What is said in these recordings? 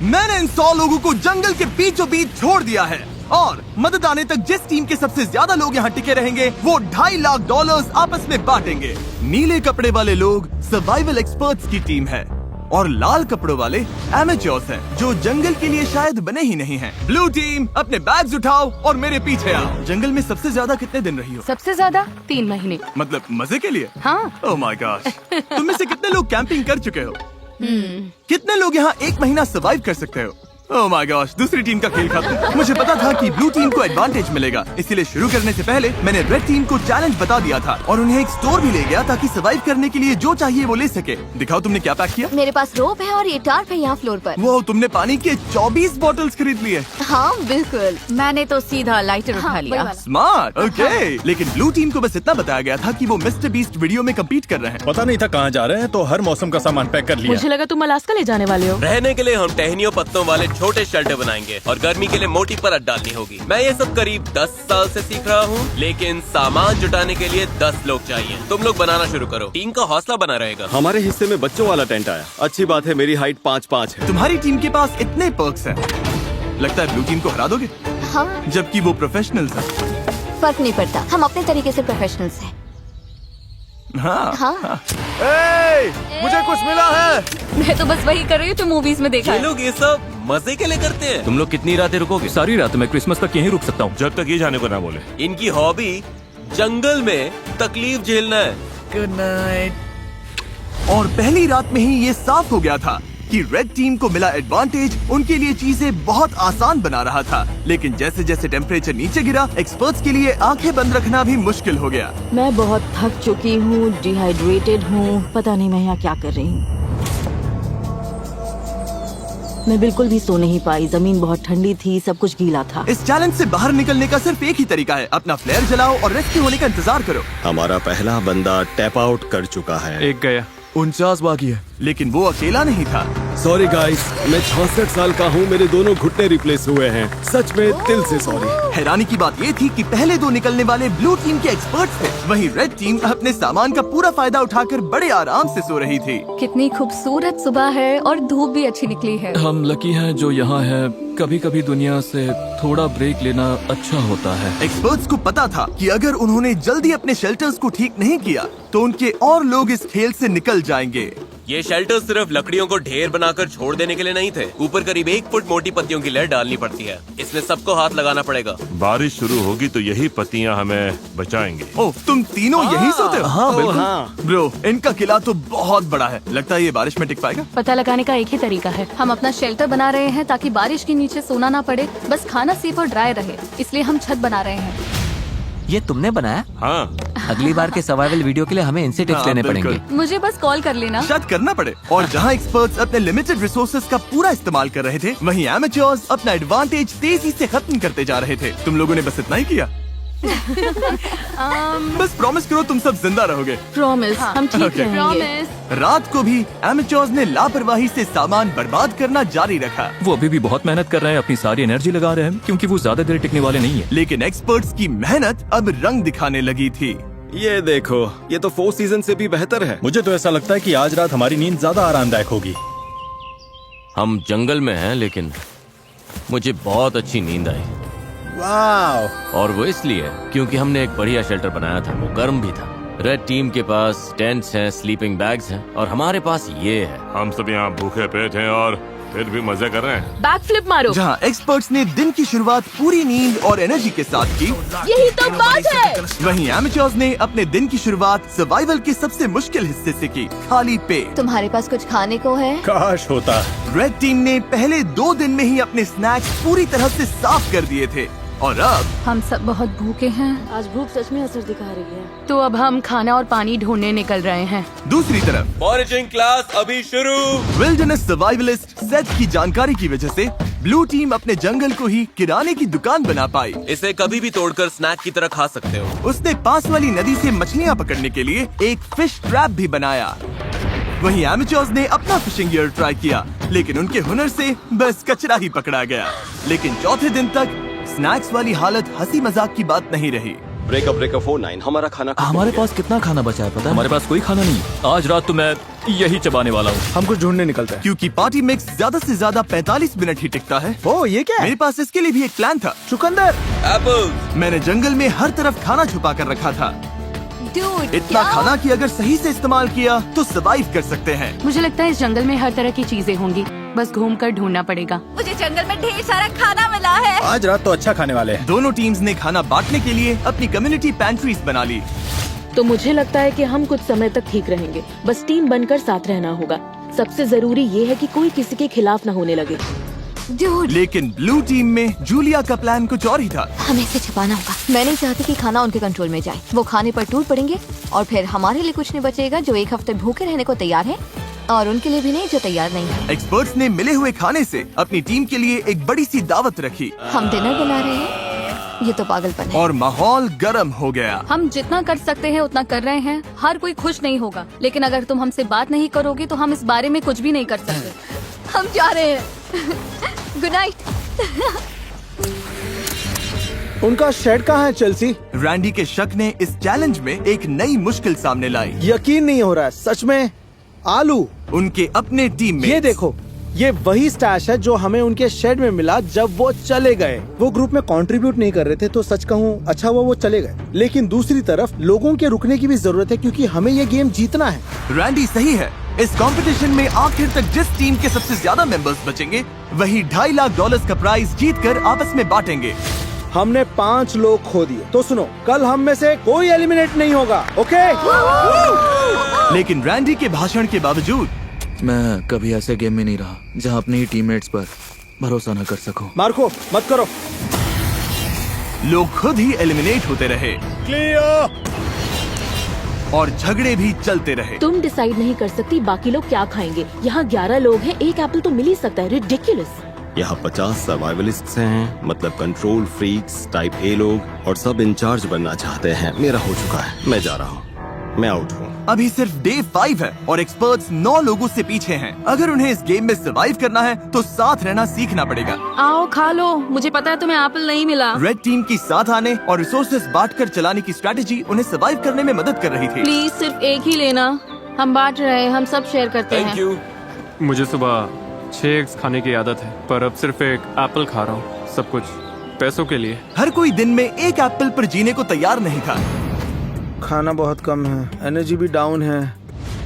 मैंने इन 100 लोगों को जंगल के बीचों बीच छोड़ दिया है और मदद आने तक जिस टीम के सबसे ज्यादा लोग यहाँ टिके रहेंगे वो $2.5 लाख आपस में बांटेंगे। नीले कपड़े वाले लोग सर्वाइवल एक्सपर्ट्स की टीम है और लाल कपड़ों वाले एमेच्योर्स हैं जो जंगल के लिए शायद बने ही नहीं हैं। ब्लू टीम अपने बैग्स उठाओ और मेरे पीछे आओ। जंगल में सबसे ज्यादा कितने दिन रही हो? सबसे ज्यादा 3 महीने। मतलब मजे के लिए? हाँ। Oh my gosh. तुम में से कितने लोग कैंपिंग कर चुके हो? कितने लोग यहाँ 1 महीना सर्वाइव कर सकते हो? ओह माय गॉश, दूसरी टीम का खेल खत्म। मुझे पता था कि ब्लू टीम को एडवांटेज मिलेगा, इसीलिए शुरू करने से पहले मैंने रेड टीम को चैलेंज बता दिया था और उन्हें एक स्टोर भी ले गया ताकि सर्वाइव करने के लिए जो चाहिए वो ले सके। दिखाओ तुमने क्या पैक किया? मेरे पास रोप है और ये टार्प है यहाँ फ्लोर पर। वो तुमने पानी के 24 बॉटल्स खरीद लिए। हाँ बिल्कुल। मैंने तो सीधा लाइटर उठा लिया। स्मार्ट। ओके। लेकिन ब्लू टीम को बस इतना बताया गया था कि वो मिस्टर बीस्ट वीडियो में कम्पीट कर रहे हैं। पता नहीं था कहाँ जा रहे हैं, तो हर मौसम का सामान पैक कर लिया। मुझे लगा तुम अलास्का ले जाने वाले हो। रहने के लिए हम टहनियों पत्तों वाले छोटे शेल्टर बनाएंगे और गर्मी के लिए मोटी परत डालनी होगी। मैं ये सब करीब 10 साल से सीख रहा हूँ, लेकिन सामान जुटाने के लिए 10 लोग चाहिए। तुम लोग बनाना शुरू करो, टीम का हौसला बना रहेगा। हमारे हिस्से में बच्चों वाला टेंट आया। अच्छी बात है, मेरी हाइट 5'5" है। तुम्हारी टीम के पास इतने पर्क्स हैं, लगता है ब्लू टीम को हरा दोगे? हाँ, जबकि वो प्रोफेशनल्स हैं। फर्क नहीं पड़ता, हम अपने तरीके से प्रोफेशनल्स हैं। हाँ। हाँ। मुझे कुछ मिला है। मैं तो बस वही कर रही हूँ जो मूवीज में देखा ये है। लोग ये सब मजे के लिए करते हैं। तुम लोग कितनी रातें रुकोगे? सारी रात। मैं क्रिसमस तक यहीं रुक सकता हूँ। जब तक ये जाने को ना बोले। इनकी हॉबी जंगल में तकलीफ झेलना है। Good night. और पहली रात में ही ये साफ हो गया था कि रेड टीम को मिला एडवांटेज उनके लिए चीजें बहुत आसान बना रहा था, लेकिन जैसे जैसे टेम्परेचर नीचे गिरा, एक्सपर्ट्स के लिए आंखें बंद रखना भी मुश्किल हो गया। मैं बहुत थक चुकी हूँ, डिहाइड्रेटेड हूँ, पता नहीं मैं यहाँ क्या कर रही हूँ। मैं बिल्कुल भी सो नहीं पाई, जमीन बहुत ठंडी थी, सब कुछ गीला था। इस चैलेंज से बाहर निकलने का सिर्फ एक ही तरीका है, अपना फ्लेयर जलाओ और रेस्क्यू होने का इंतजार करो। हमारा पहला बंदा टैप आउट कर चुका है। एक गया। 49 बाकी है, लेकिन वो अकेला नहीं था। सॉरी गाइस, मैं 66 साल का हूँ, मेरे दोनों घुटने रिप्लेस हुए हैं। सच में दिल से सॉरी। हैरानी की बात ये थी कि पहले 2 निकलने वाले ब्लू टीम के एक्सपर्ट्स थे, वहीं रेड टीम अपने सामान का पूरा फायदा उठाकर बड़े आराम से सो रही थी। कितनी खूबसूरत सुबह है और धूप भी अच्छी निकली है। हम लकी हैं जो यहाँ है। कभी कभी दुनिया से थोड़ा ब्रेक लेना अच्छा होता है। एक्सपर्ट्स को पता था कि अगर उन्होंने जल्दी अपने शेल्टर्स को ठीक नहीं किया तो उनके और लोग इस खेल से निकल जाएंगे। ये शेल्टर सिर्फ लकड़ियों को ढेर बनाकर छोड़ देने के लिए नहीं थे। ऊपर करीब 1 फुट मोटी पत्तियों की लेयर डालनी पड़ती है। इसमें सबको हाथ लगाना पड़ेगा। बारिश शुरू होगी तो यही पत्तियां हमें बचाएंगे। ओह, तुम तीनों यहीं सोते हो? हाँ, बिल्कुल। हाँ। ब्रो, इनका किला तो बहुत बड़ा है, लगता है ये बारिश में टिक पाएगा। पता लगाने का एक ही तरीका है, हम अपना शेल्टर बना रहे हैं ताकि बारिश के नीचे सोना ना पड़े, बस खाना सेफ और ड्राई रहे, इसलिए हम छत बना रहे हैं। ये तुमने बनाया? हाँ। अगली बार के सर्वाइवल वीडियो के लिए हमें इनसे टिप्स हाँ, लेने बिल्कुल। पड़ेंगे। मुझे बस कॉल कर लेना। शायद करना पड़े। और जहाँ एक्सपर्ट्स अपने लिमिटेड रिसोर्सेज का पूरा इस्तेमाल कर रहे थे, वहीं एमेच्योर्स अपना एडवांटेज तेजी से खत्म करते जा रहे थे। तुम लोगों ने बस इतना ही किया। बस प्रॉमिस करो तुम सब जिंदा रहोगे। प्रॉमिस, हम ठीक Okay. रहेंगे। रात को भी एमेच्योर्स ने लापरवाही से सामान बर्बाद करना जारी रखा, वो अभी भी बहुत मेहनत कर रहे हैं, अपनी सारी एनर्जी लगा रहे हैं, क्योंकि वो ज्यादा देर टिकने वाले नहीं है। लेकिन एक्सपर्ट्स की मेहनत अब रंग दिखाने लगी थी। ये देखो, ये तो 4 सीजन से भी बेहतर है। मुझे तो ऐसा लगता है कि आज रात हमारी नींद ज्यादा आरामदायक होगी। हम जंगल में हैं, लेकिन मुझे बहुत अच्छी नींद आई। वाह। और वो इसलिए क्योंकि हमने एक बढ़िया शेल्टर बनाया था, वो गर्म भी था। रेड टीम के पास टेंट्स हैं, स्लीपिंग बैग्स हैं और हमारे पास ये है। हम सब यहाँ भूखे पेट हैं और फिर भी मजे कर रहे हैं। बैक फ्लिप मारो। जहाँ एक्सपर्ट्स ने दिन की शुरुआत पूरी नींद और एनर्जी के साथ की, यही तो बात है। वहीं एमेच्योर्स ने अपने दिन की शुरुआत सर्वाइवल के सबसे मुश्किल हिस्से से की, खाली पेट। तुम्हारे पास कुछ खाने को है? काश होता। रेड टीम ने पहले 2 दिन में ही अपने स्नैक्स पूरी तरह से साफ कर दिए थे और अब हम सब बहुत भूखे हैं। आज भूख सच में असर दिखा रही है। तो अब हम खाना और पानी ढूंढने निकल रहे हैं। दूसरी तरफ फॉरेजिंग क्लास अभी शुरू। विल्डरनेस सर्वाइवलिस्ट सेथ की जानकारी की वजह से ब्लू टीम अपने जंगल को ही किराने की दुकान बना पाई। इसे कभी भी तोड़कर स्नैक की तरह खा सकते हो। उसने पास वाली नदी से मछलियाँ पकड़ने के लिए एक फिश ट्रैप भी बनाया। वहीं एमेच्योर्स ने अपना फिशिंग गियर ट्राई किया, लेकिन उनके हुनर से बस कचरा ही पकड़ा गया। लेकिन चौथे दिन तक स्नैक्स वाली हालत हंसी मजाक की बात नहीं रही। ब्रेकअप 49 हमारा खाना हमारे पास कितना खाना बचा है पता है? हमारे पास कोई खाना नहीं। आज रात तो मैं यही चबाने वाला हूँ। हम कुछ ढूंढने निकलते हैं क्योंकि पार्टी मिक्स ज्यादा से ज्यादा 45 मिनट ही टिकता है। ओ ये क्या है? मेरे पास इसके लिए भी एक प्लान था। चुकंदर। एप्पल। मैंने जंगल में हर तरफ खाना छुपा कर रखा था, Dude, इतना क्या? खाना कि अगर सही से इस्तेमाल किया तो सरवाइव कर सकते हैं। मुझे लगता है इस जंगल में हर तरह की चीजें होंगी, बस घूम कर ढूंढना पड़ेगा। मुझे जंगल में ढेर सारा खाना मिला है। आज रात तो अच्छा खाने वाले हैं। दोनों टीम्स ने खाना बांटने के लिए अपनी कम्युनिटी पैंट्रीज बना ली। तो मुझे लगता है कि हम कुछ समय तक ठीक रहेंगे, बस टीम बनकर साथ रहना होगा। सबसे जरूरी ये है कि कोई किसी के खिलाफ न होने लगे। Dude, लेकिन ब्लू टीम में जूलिया का प्लान कुछ और ही था। हमें इसे छिपाना होगा। मैं नहीं चाहती कि खाना उनके कंट्रोल में जाए। वो खाने पर टूट पड़ेंगे और फिर हमारे लिए कुछ नहीं बचेगा जो एक हफ्ते भूखे रहने को तैयार है, और उनके लिए भी नहीं जो तैयार नहीं है। एक्सपर्ट्स ने मिले हुए खाने से अपनी टीम के लिए एक बड़ी सी दावत रखी हम डिनर बना रहे हैं, ये तो पागलपन है। और माहौल गर्म हो गया। हम जितना कर सकते हैं उतना कर रहे हैं। हर कोई खुश नहीं होगा, लेकिन अगर तुम हमसे बात नहीं करोगे तो हम इस बारे में कुछ भी नहीं कर सकते। हम जा रहे हैं। Good night. उनका शेड कहाँ है चेल्सी? रैंडी के शक ने इस चैलेंज में एक नई मुश्किल सामने लाई। यकीन नहीं हो रहा है सच में। आलू। उनके अपने टीम में ये देखो, ये वही स्टैश है जो हमें उनके शेड में मिला जब वो चले गए। वो ग्रुप में कंट्रीब्यूट नहीं कर रहे थे, तो सच कहूँ अच्छा हुआ वो चले गए। लेकिन दूसरी तरफ लोगों के रुकने की भी जरूरत है क्योंकि हमें ये गेम जीतना है। रैंडी सही है। इस कंपटीशन में आखिर तक जिस टीम के सबसे ज्यादा मेंबर्स बचेंगे वही $2.5 लाख का प्राइज जीतकर आपस में बांटेंगे। हमने 5 लोग खो दिए, तो सुनो, कल हम में से कोई एलिमिनेट नहीं होगा, ओके? लेकिन रैंडी के भाषण के बावजूद मैं कभी ऐसे गेम में नहीं रहा जहाँ अपने ही टीममेट्स पर भरोसा न कर सकूं। मार्को मत करो। लोग खुद ही एलिमिनेट होते रहे और झगड़े भी चलते रहे। तुम डिसाइड नहीं कर सकती बाकी लोग क्या खाएंगे। यहाँ 11 लोग हैं, एक एप्पल तो मिल ही सकता है। रिडिकुलस। यहाँ 50 सर्वाइवलिस्ट्स हैं, मतलब कंट्रोल फ्रीक्स टाइप ए लोग, और सब इंचार्ज बनना चाहते हैं। मेरा हो चुका है, मैं जा रहा हूँ, मैं आउट हूँ। अभी सिर्फ डे 5 है और एक्सपर्ट्स 9 लोगों से पीछे हैं। अगर उन्हें इस गेम में सरवाइव करना है तो साथ रहना सीखना पड़ेगा। आओ खा लो, मुझे पता है तुम्हें एप्पल नहीं मिला। रेड टीम की साथ आने और रिसोर्सेज बांटकर चलाने की स्ट्रेटेजी उन्हें सरवाइव करने में मदद कर रही थी। प्लीज सिर्फ एक ही लेना, हम बांट रहे हैं, हम सब शेयर करते हैं। Thank you. मुझे सुबह 6 एग्स खाने की आदत है, पर अब सिर्फ एक एप्पल खा रहा हूँ, सब कुछ पैसों के लिए। हर कोई दिन में एक एप्पल पर जीने को तैयार नहीं था। खाना बहुत कम है, एनर्जी भी डाउन है।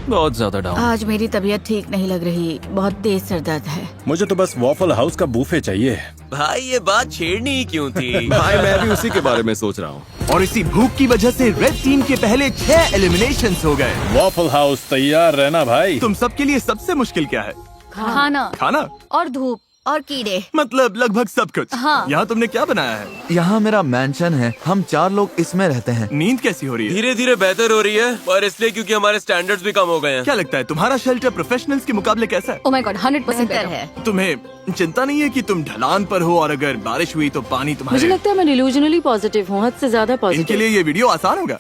बहुत ज्यादा डाउन। आज मेरी तबीयत ठीक नहीं लग रही, बहुत तेज सर दर्द है। मुझे तो बस वॉफल हाउस का बूफे चाहिए। भाई ये बात छेड़नी ही क्यों थी? भाई मैं भी उसी के बारे में सोच रहा हूँ। और इसी भूख की वजह से रेड टीम के पहले 6 एलिमिनेशंस हो गए। वॉफल हाउस तैयार रहना भाई। तुम सबके लिए सबसे मुश्किल क्या है? खाना खाना और धूप और कीड़े। मतलब लगभग सब कुछ। हाँ। यहाँ तुमने क्या बनाया है? यहाँ मेरा मैंशन है, हम 4 लोग इसमें रहते हैं। नींद कैसी हो रही है? धीरे धीरे बेहतर हो रही है, पर इसलिए क्योंकि हमारे स्टैंडर्ड्स भी कम हो गए हैं। क्या लगता है तुम्हारा शेल्टर प्रोफेशनल्स के मुकाबले कैसा है? Oh my God, 100% बेहतर better। है। तुम्हें चिंता नहीं है कि तुम ढलान पर हो और अगर बारिश हुई तो पानी मुझे तुम्हारे? लगता है मैं डिल्यूजनली पॉजिटिव हूँ, हद से ज्यादा इनके पॉजिटिव। लिए ये वीडियो आसान होगा।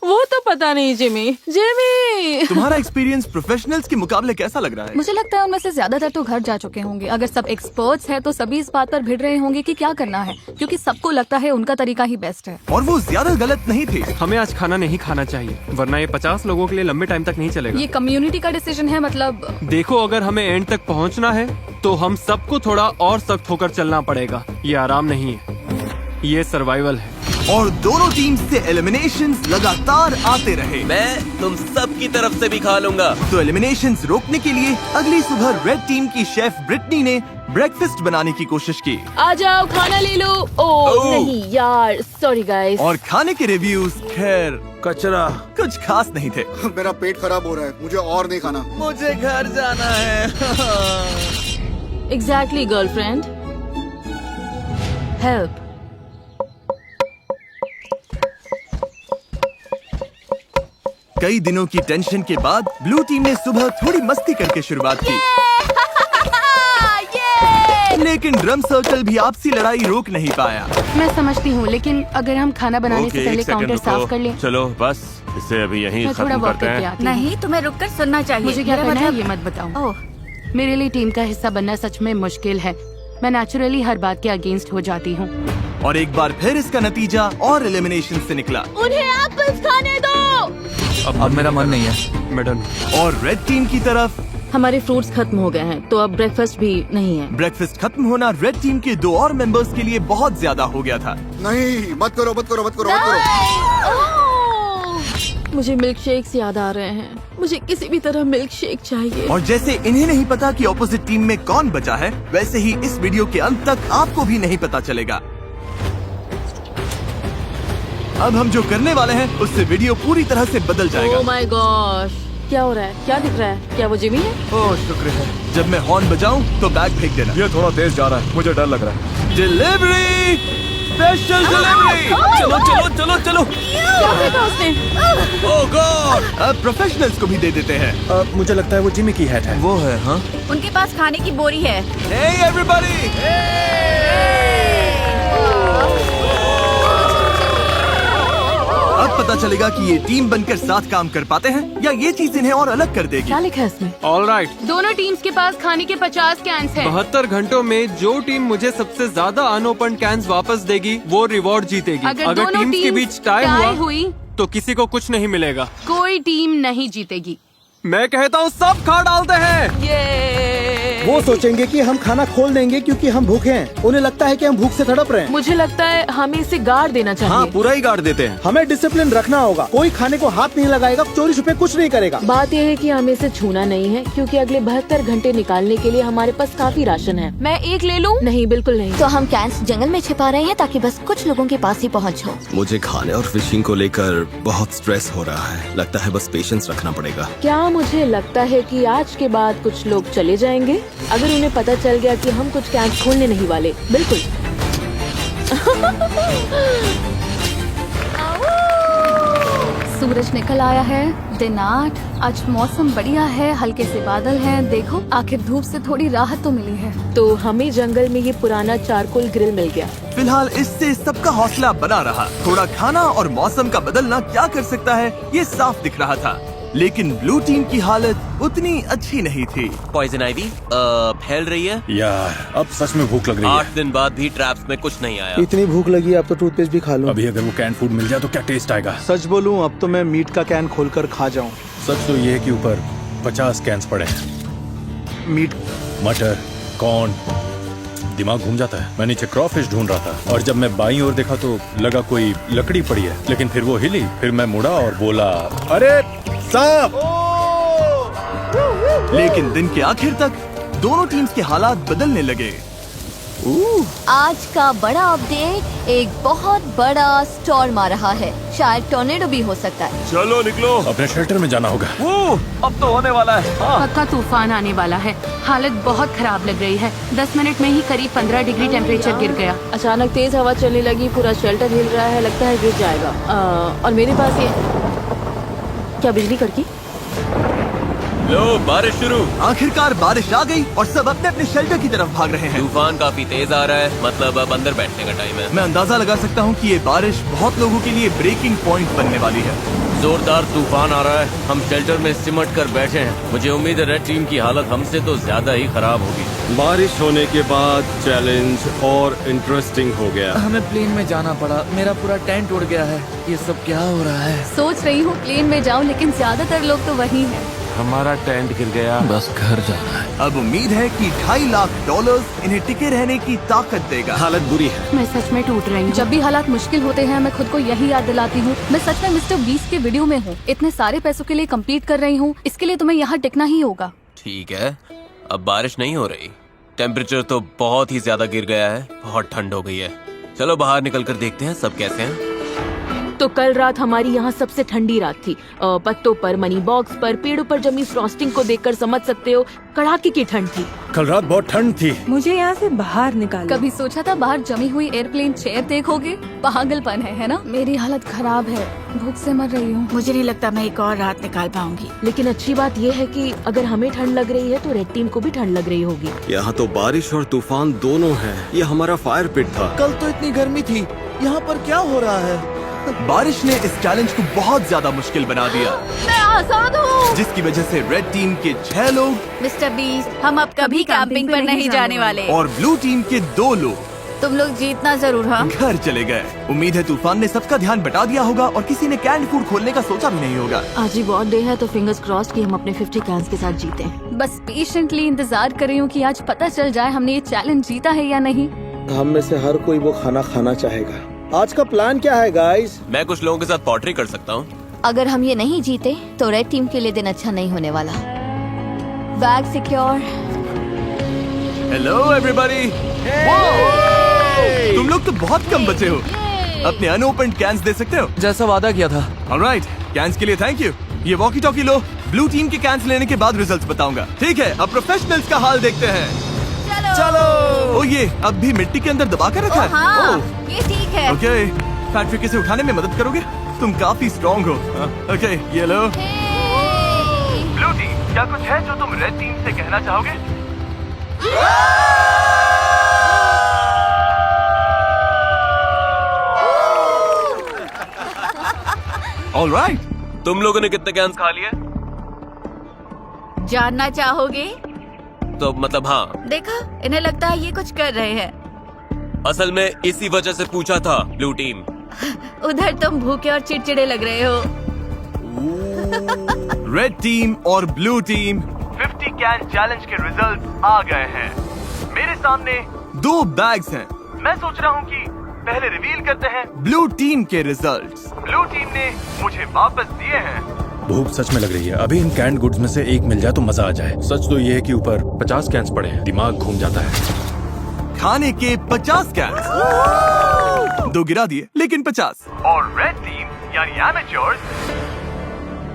वो तो पता नहीं जिमी। तुम्हारा एक्सपीरियंस प्रोफेशनल्स के मुकाबले कैसा लग रहा है? मुझे लगता है उनमें से ज्यादातर तो घर जा चुके होंगे। अगर सब एक्सपर्ट्स हैं तो सभी इस बात पर भिड़ रहे होंगे कि क्या करना है, क्योंकि सबको लगता है उनका तरीका ही बेस्ट है। और वो ज्यादा गलत नहीं थे। हमें आज खाना नहीं खाना चाहिए, वरना ये 50 लोगों के लिए लंबे टाइम तक नहीं चलेगा। ये कम्युनिटी का डिसीजन है, मतलब देखो, अगर हमें एंड तक पहुंचना है तो हम सबको थोड़ा और सख्त होकर चलना पड़ेगा। ये आराम नहीं है, ये सर्वाइवल है। और दोनों टीम से एलिमिनेशंस लगातार आते रहे। मैं तुम सब की तरफ से भी खा लूंगा। तो एलिमिनेशंस रोकने के लिए अगली सुबह रेड टीम की शेफ ब्रिटनी ने ब्रेकफास्ट बनाने की कोशिश की। आ जाओ खाना ले लो। ओह नहीं यार, सॉरी गाइस। और खाने के रिव्यूज खैर कचरा, कुछ खास नहीं थे। मेरा पेट खराब हो रहा है, मुझे और नहीं खाना। मुझे घर जाना है। Exactly girlfriend, help. कई दिनों की टेंशन के बाद ब्लू टीम ने सुबह थोड़ी मस्ती करके शुरुआत की। लेकिन ड्रम सर्कल भी आपसी लड़ाई रोक नहीं पाया। मैं समझती हूँ, लेकिन अगर हम खाना बनाने से पहले काउंटर साफ कर लें। चलो बस इसे अभी यहीं मैं थोड़ा खत्म वॉक करते करके हैं। आती हूँ। नहीं, तुम्हें रुककर सुनना चाहिए। मुझे क्या मेरा करना है मतलब- ये मत बताओ। ओह, मेरे लिए टीम का हिस्सा बनना सच में मुश्किल है। मैं नेचुरली हर बात के अगेंस्ट हो जाती हूँ। और एक बार फिर इसका नतीजा और एलिमिनेशन से निकला। उन्हें एप्पल्स खाने दो। अब मेरा मन नहीं है मैडम। और रेड टीम की तरफ हमारे फ्रूट्स खत्म हो गए हैं, तो अब ब्रेकफास्ट भी नहीं है। ब्रेकफास्ट खत्म होना रेड टीम के 2 और मेंबर्स के लिए बहुत ज्यादा हो गया था। नहीं, मत करो मत करो मत करो मत करो। मुझे मिल्क शेक्स याद आ रहे हैं। मुझे किसी भी तरह मिल्क शेक चाहिए। और जैसे इन्हें नहीं पता कि ऑपोजिट टीम में कौन बचा है, वैसे ही इस वीडियो के अंत तक आपको भी नहीं पता चलेगा। अब हम जो करने वाले हैं उससे वीडियो पूरी तरह से बदल जाएगा। ओह माय गॉश, क्या हो रहा है? क्या दिख रहा है? क्या वो जिमी है? ओह शुक्र है। जब मैं हॉर्न बजाऊं तो बैग फेंक देना। ये थोड़ा तेज जा रहा है, मुझे डर लग रहा है। Delivery, special delivery. चलो चलो चलो चलो। क्या फेंका उसने? ओह गॉड, अब प्रोफेशनल्स को भी दे देते हैं। मुझे लगता है वो जिमी की हैट है। वो है। हाँ, उनके पास खाने की बोरी है। Hey everybody. अब पता चलेगा कि ये टीम बनकर साथ काम कर पाते हैं या ये चीज इन्हें और अलग कर देगी। क्या लिखा है इसमें? All right. दोनों टीम्स के पास खाने के 50 कैंस हैं। 72 घंटों में जो टीम मुझे सबसे ज्यादा अनओपन कैंस वापस देगी वो रिवॉर्ड जीतेगी। अगर दोनों टीम्स के टीम्स बीच टाई टाई हुआ हुई तो किसी को कुछ नहीं मिलेगा। कोई टीम नहीं जीतेगी। मैं कहता हूँ सब खा डालते हैं। वो सोचेंगे कि हम खाना खोल देंगे क्योंकि हम भूखे हैं। उन्हें लगता है कि हम भूख से तड़प रहे हैं। मुझे लगता है हमें इसे गाड़ देना चाहिए। हाँ, पूरा ही गाड़ देते हैं। हमें डिसिप्लिन रखना होगा। कोई खाने को हाथ नहीं लगाएगा, चोरी छुपे कुछ नहीं करेगा। बात यह है कि हमें इसे छूना नहीं है क्योंकि अगले 72 घंटे निकालने के लिए हमारे पास काफी राशन है। मैं एक ले लूं? नहीं, बिल्कुल नहीं। तो हम कैंस जंगल में छिपा रहे हैं ताकि बस कुछ लोगों के पास ही पहुंच हो। मुझे खाने और फिशिंग को लेकर बहुत स्ट्रेस हो रहा है। लगता है बस पेशेंस रखना पड़ेगा। क्या मुझे लगता है कि आज के बाद कुछ लोग चले जाएंगे अगर उन्हें पता चल गया कि हम कुछ कैंप खोलने नहीं वाले। बिल्कुल। सूरज निकल आया है। दिन 8। आज मौसम बढ़िया है, हल्के से बादल हैं। देखो, आखिर धूप से थोड़ी राहत तो मिली है। तो हमें जंगल में ये पुराना चारकोल ग्रिल मिल गया। फिलहाल इससे सबका हौसला बना रहा। थोड़ा खाना और मौसम का बदलना क्या कर सकता है, ये साफ दिख रहा था। लेकिन ब्लू टीम की हालत उतनी अच्छी नहीं थी। पॉइजन आइवी फैल रही है। यार, अब सच में भूख लग रही है। 8 दिन बाद भी ट्रैप्स में कुछ नहीं आया। इतनी भूख लगी, अब तो टूथपेस्ट भी खा लूं। अभी अगर वो कैन फूड मिल जाए तो क्या टेस्ट आएगा। सच बोलूं, अब तो मैं मीट का कैन खोलकर खा जाऊं। सच तो ये है कि ऊपर 50 कैंस पड़े हैं। मीट, मटर, कॉर्न, दिमाग घूम जाता है। मैं नीचे क्रॉफिश ढूंढ रहा था और जब मैं बाईं ओर देखा तो लगा कोई लकड़ी पड़ी है, लेकिन फिर वो हिली। फिर मैं मुड़ा और बोला, अरे सांप। लेकिन दिन के आखिर तक दोनों टीम्स के हालात बदलने लगे। आज का बड़ा अपडेट, एक बहुत बड़ा स्टॉर्म आ रहा है। शायद टॉर्नेडो भी हो सकता है। चलो निकलो, अपने शेल्टर में जाना होगा। अब तो होने वाला है। पक्का तूफान आने वाला है। हालत बहुत खराब लग रही है। 10 मिनट में ही करीब 15 डिग्री टेम्परेचर गिर गया। अचानक तेज हवा चलने लगी, पूरा शेल्टर हिल रहा है, लगता है गिर जाएगा। और मेरे पास ये क्या बिजली कड़की? लो, बारिश शुरू। आखिरकार बारिश आ गई और सब अपने अपने शेल्टर की तरफ भाग रहे हैं। तूफान काफी तेज आ रहा है, मतलब अब अंदर बैठने का टाइम है। मैं अंदाजा लगा सकता हूँ कि ये बारिश बहुत लोगों के लिए ब्रेकिंग पॉइंट बनने वाली है। जोरदार तूफान आ रहा है। हम शेल्टर में सिमट कर बैठे हैं। मुझे उम्मीद है रेड टीम की हालत हमसे तो ज्यादा ही खराब होगी। बारिश होने के बाद चैलेंज और इंटरेस्टिंग हो गया। हमें प्लेन में जाना पड़ा। मेरा पूरा टेंट उड़ गया है। ये सब क्या हो रहा है? सोच रही हूँ प्लेन में जाऊँ, लेकिन ज्यादातर लोग तो वही हैं। हमारा टेंट गिर गया। बस घर जाना है। अब उम्मीद है कि $2.5 लाख इन्हें टिके रहने की ताकत देगा। हालत बुरी है। मैं सच में टूट रही हूँ। जब भी हालात मुश्किल होते हैं, मैं खुद को यही याद दिलाती हूँ, मैं सच में मिस्टर बीस्ट के वीडियो में हूँ। इतने सारे पैसों के लिए कम्पीट कर रही हूँ, इसके लिए तुम्हें यहाँ टिकना ही होगा। ठीक है, अब बारिश नहीं हो रही। टेम्परेचर तो बहुत ही ज्यादा गिर गया है। बहुत ठंड हो गई है। चलो बाहर निकल कर देखते हैं सब कैसे हैं। तो कल रात हमारी यहाँ सबसे ठंडी रात थी। पत्तों पर, मनी बॉक्स पर, पेड़ों पर जमी फ्रॉस्टिंग को देखकर समझ सकते हो कड़ाके की ठंड थी। कल रात बहुत ठंड थी। मुझे यहाँ से बाहर निकालो। कभी सोचा था बाहर जमी हुई एयरप्लेन चेयर देखोगे? पागलपन है ना? मेरी हालत खराब है, भूख से मर रही हूँ। मुझे नहीं लगता मैं एक और रात निकाल पाऊंगी। लेकिन अच्छी बात यह है कि अगर हमें ठंड लग रही है तो रेड टीम को भी ठंड लग रही होगी। यहाँ तो बारिश और तूफान दोनों है। ये हमारा फायर पिट था। कल तो इतनी गर्मी थी, यहाँ पर क्या हो रहा है? बारिश ने इस चैलेंज को बहुत ज्यादा मुश्किल बना दिया, मैं आजाद हूँ। जिसकी वजह से रेड टीम के 6 लोग मिस्टर बीस्ट, हम अब कभी कैंपिंग पर नहीं जाने वाले। और ब्लू टीम के 2 लोग। तुम लोग जीतना जरूर। हाँ, घर चले गए। उम्मीद है तूफान ने सबका ध्यान बटा दिया होगा और किसी ने कैंड फूड खोलने का सोचा भी नहीं होगा। आज ही बहुत डे है तो फिंगर्स क्रॉस्ड कि हम अपने 50 कैंस के साथ जीते। बस पेशेंटली इंतजार कर रही हूँ कि आज पता चल जाए हमने ये चैलेंज जीता है या नहीं। हम में से हर कोई वो खाना खाना चाहेगा। आज का प्लान क्या है गाइस? मैं कुछ लोगों के साथ पॉटरी कर सकता हूँ। अगर हम ये नहीं जीते तो रेड टीम के लिए दिन अच्छा नहीं होने वाला। Bag secure. Hello everybody. तुम लोग तो बहुत कम बचे हो। अपने अनओपन्ड कैंस दे सकते हो जैसा वादा किया था। ऑलराइट, कैंस के लिए थैंक यू। ये वॉकी टॉकी लो। ब्लू टीम के कैंस लेने के बाद रिजल्ट्स बताऊंगा। ठीक है, अब प्रोफेशनल्स का हाल देखते हैं। चलो। ओ ये अब भी मिट्टी के अंदर दबा कर रखा है। हाँ, ये ठीक है। ओके, फैक्ट्री से उठाने में मदद करोगे? तुम काफी स्ट्रॉन्ग हो। ओके, ये लो। ब्लू टीम, क्या कुछ है जो तुम रेड टीम से कहना चाहोगे? ऑलराइट, तुम लोगों ने कितने कैंस खा लिए? जानना चाहोगे? तो मतलब हाँ। देखा, इन्हें लगता है ये कुछ कर रहे हैं। असल में इसी वजह से पूछा था ब्लू टीम। उधर तुम भूखे और चिड़चिड़े लग रहे हो। रेड टीम और ब्लू टीम 50 कैन चैलेंज के रिजल्ट्स आ गए हैं। मेरे सामने 2 बैग्स हैं। मैं सोच रहा हूँ कि पहले रिवील करते हैं ब्लू टीम के रिजल्ट्स। ब्लू टीम ने मुझे वापस दिए हैं। भूख सच में लग रही है। अभी इन कैंड गुड्स में से एक मिल जाए तो मजा आ जाए। सच तो ये है कि ऊपर 50 कैंस पड़े हैं, दिमाग घूम जाता है। खाने के 50 कैंस 2 गिरा दिए, लेकिन 50। और रेड टीम यानी एमेच्योर्स,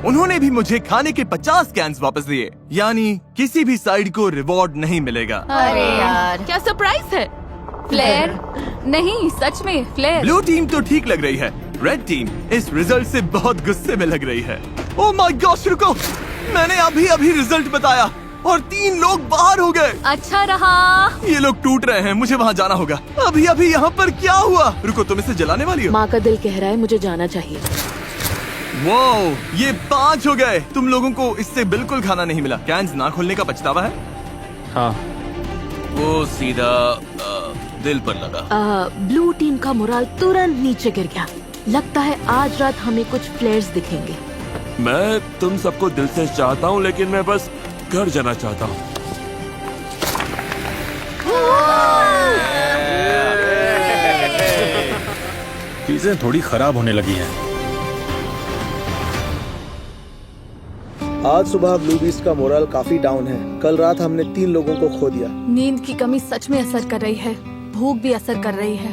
उन्होंने भी मुझे खाने के 50 कैंस वापस दिए। यानी किसी भी साइड को रिवॉर्ड नहीं मिलेगा। अरे यार, क्या सरप्राइज है? फ्लेयर नहीं, सच में फ्लेयर। ब्लू टीम तो ठीक लग रही है। रेड टीम इस रिजल्ट से बहुत गुस्से में लग रही है। ओह माय गॉश, रुको, मैंने अभी रिजल्ट बताया और 3 लोग बाहर हो गए। अच्छा रहा। ये लोग टूट रहे हैं, मुझे वहाँ जाना होगा। अभी यहाँ पर क्या हुआ? रुको, तुम इसे जलाने वाली हो? माँ का दिल कह रहा है मुझे जाना चाहिए। वो ये 5 हो गए। तुम लोगों को इससे बिल्कुल खाना नहीं मिला। कैंस ना खोलने का पछतावा है? हाँ, वो सीधा दिल पर लगा। ब्लू टीम का मोराल तुरंत नीचे गिर गया। लगता है आज रात हमें कुछ फ्लेयर्स दिखेंगे। मैं तुम सबको दिल से चाहता हूँ, लेकिन मैं बस घर जाना चाहता हूँ। चीजें थोड़ी खराब होने लगी हैं। आज सुबह ब्लू बीस्ट का मोरल काफी डाउन है। कल रात हमने 3 लोगों को खो दिया। नींद की कमी सच में असर कर रही है। भूख भी असर कर रही है।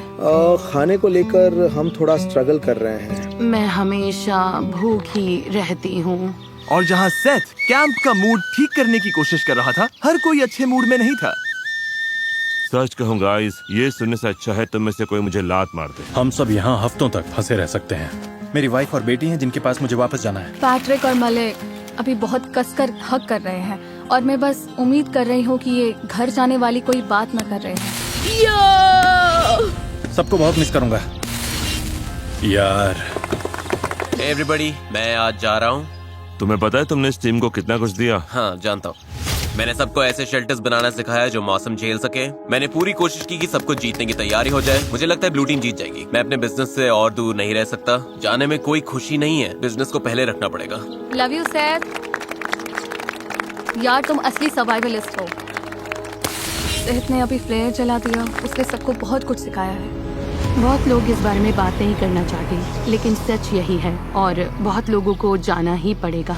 खाने को लेकर हम थोड़ा स्ट्रगल कर रहे हैं। मैं हमेशा भूखी रहती हूँ। और जहाँ सेथ कैंप का मूड ठीक करने की कोशिश कर रहा था, हर कोई अच्छे मूड में नहीं था। सच कहूँ गाइस, ये सुनने से अच्छा है तुम में से कोई मुझे लात मार दे। हम सब यहाँ हफ्तों तक फंसे रह सकते हैं। मेरी वाइफ और बेटी हैं जिनके पास मुझे वापस जाना है। पैट्रिक और मलिक अभी बहुत कसकर हक कर रहे हैं और मैं बस उम्मीद कर रही हूँ कि ये घर जाने वाली कोई बात न कर रहे हैं। सबको बहुत मिस करूंगा यार। एवरीबॉडी, मैं आज जा रहा हूँ। तुम्हें पता है तुमने इस टीम को कितना कुछ दिया? हाँ, जानता हूँ। मैंने सबको ऐसे शेल्टर्स बनाना सिखाया जो मौसम झेल सके। मैंने पूरी कोशिश की कि सबको जीतने की तैयारी हो जाए। मुझे लगता है ब्लू टीम जीत जाएगी। मैं अपने बिजनेस से और दूर नहीं रह सकता। जाने में कोई खुशी नहीं है। बिजनेस को पहले रखना पड़ेगा। Love you Seth. यार तुम असली सर्वाइवलिस्ट हो। सेथ ने अभी फ्लेयर जला दिया। उसने सबको बहुत कुछ सिखाया है। बहुत लोग इस बारे में बात नहीं करना चाहते, लेकिन सच यही है और बहुत लोगों को जाना ही पड़ेगा।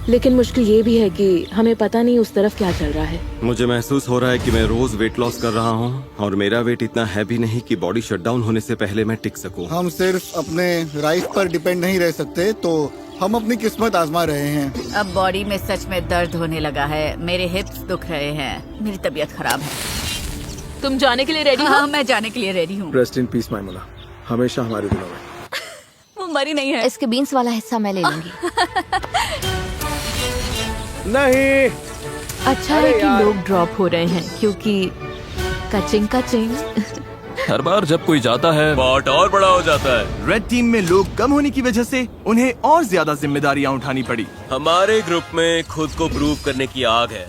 लेकिन मुश्किल ये भी है कि हमें पता नहीं उस तरफ क्या चल रहा है। मुझे महसूस हो रहा है कि मैं रोज वेट लॉस कर रहा हूँ और मेरा वेट इतना हैवी नहीं कि बॉडी शटडाउन होने से पहले मैं टिक सकूं। हम सिर्फ अपने राइस पर डिपेंड नहीं रह सकते, तो हम अपनी किस्मत आजमा रहे हैं। अब बॉडी में सच में दर्द होने लगा है। मेरे हिप्स दुख रहे हैं। मेरी तबीयत खराब है। तुम जाने के लिए रेडी हो? हाँ, मैं जाने के लिए रेडी हूँ। रेस्ट इन पीस मैमुना, हमेशा हमारे दिलों में। वो मरी नहीं है। इसके बीन्स वाला हिस्सा मैं ले लूंगी। नहीं, अच्छा है कि लोग ड्रॉप हो रहे हैं क्योंकि कचिंग कचिंग। हर बार जब कोई जाता है पॉट और बड़ा हो जाता है। रेड टीम में लोग कम होने की वजह से उन्हें और ज्यादा जिम्मेदारियां उठानी पड़ी। हमारे ग्रुप में खुद को प्रूव करने की आग है।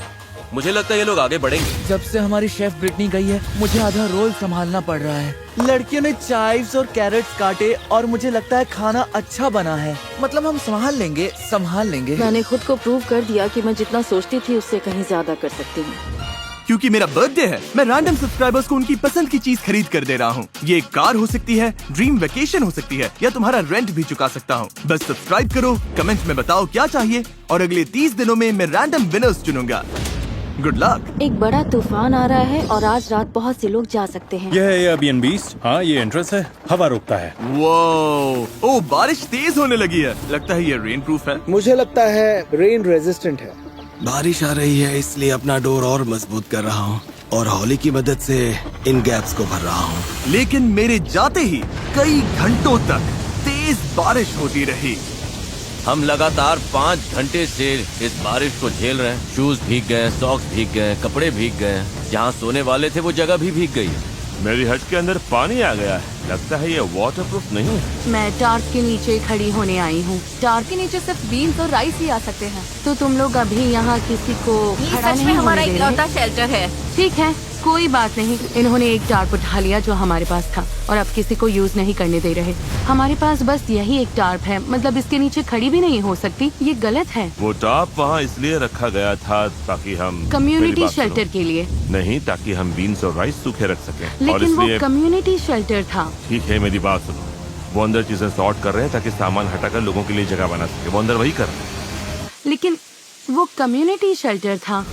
मुझे लगता है ये लोग आगे बढ़ेंगे। जब से हमारी शेफ ब्रिटनी गई है मुझे आधा रोल संभालना पड़ रहा है। लड़कियों ने चाइव्स और कैरेट्स काटे और मुझे लगता है खाना अच्छा बना है। मतलब हम संभाल लेंगे। मैंने खुद को प्रूव कर दिया कि मैं जितना सोचती थी उससे कहीं ज्यादा कर सकती हूँ। क्योंकि मेरा बर्थडे है, मैं रैंडम सब्सक्राइबर्स को उनकी पसंद की चीज खरीद कर दे रहा हूँ। ये एक कार हो सकती है, ड्रीम वेकेशन हो सकती है, या तुम्हारा रेंट भी चुका सकता हूँ। बस सब्सक्राइब करो, कमेंट में बताओ क्या चाहिए और अगले 30 दिनों में मैं रैंडम विनर्स चुनूंगा। Good luck. एक बड़ा तूफान आ रहा है और आज रात बहुत से लोग जा सकते हैं। यह है एयरबीएनबी। हाँ, ये एंट्रेंस है, हवा रोकता है। वो बारिश तेज होने लगी है, लगता है ये रेन प्रूफ है। मुझे लगता है रेन रेजिस्टेंट है। बारिश आ रही है इसलिए अपना डोर और मजबूत कर रहा हूँ और हॉली की मदद से इन गैप्स को भर रहा हूँ। लेकिन मेरे जाते ही कई घंटों तक तेज बारिश होती रही। हम लगातार 5 घंटे से इस बारिश को झेल रहे हैं। शूज भीग गए, सॉक्स भीग गए, कपड़े भीग गए। जहाँ सोने वाले थे वो जगह भी भीग गई। मेरी हट के अंदर पानी आ गया है। लगता है ये वाटरप्रूफ नहीं है। मैं टार्प के नीचे खड़ी होने आई हूँ। टार के नीचे सिर्फ बीन्स और राइस ही आ सकते हैं। तो तुम लोग अभी यहाँ किसी को ये खड़ा सच में नहीं हमारा होने दे इकलौता रहे? शेल्टर है। ठीक है, कोई बात नहीं। इन्होंने एक टार्प उठा लिया जो हमारे पास था और अब किसी को यूज नहीं करने दे रहे। हमारे पास बस यही एक टार्प है, मतलब इसके नीचे खड़ी भी नहीं हो सकती। ये गलत है। वो टाप वहाँ इसलिए रखा गया था ताकि हम मेरी कम्युनिटी बात सुनो। शेल्टर के लिए नहीं, ताकि हम बीन्स और राइस सूखे रख सकें। और लेकिन वो इसलिए कम्युनिटी शेल्टर था। ठीक है, मेरी बात सुनो। वो अंदर चीजें सॉर्ट कर रहे हैं ताकि सामान हटाकर लोगों के लिए जगह बना सके। वो अंदर वही कर रहे हैं। लेकिन वो कम्युनिटी शेल्टर था।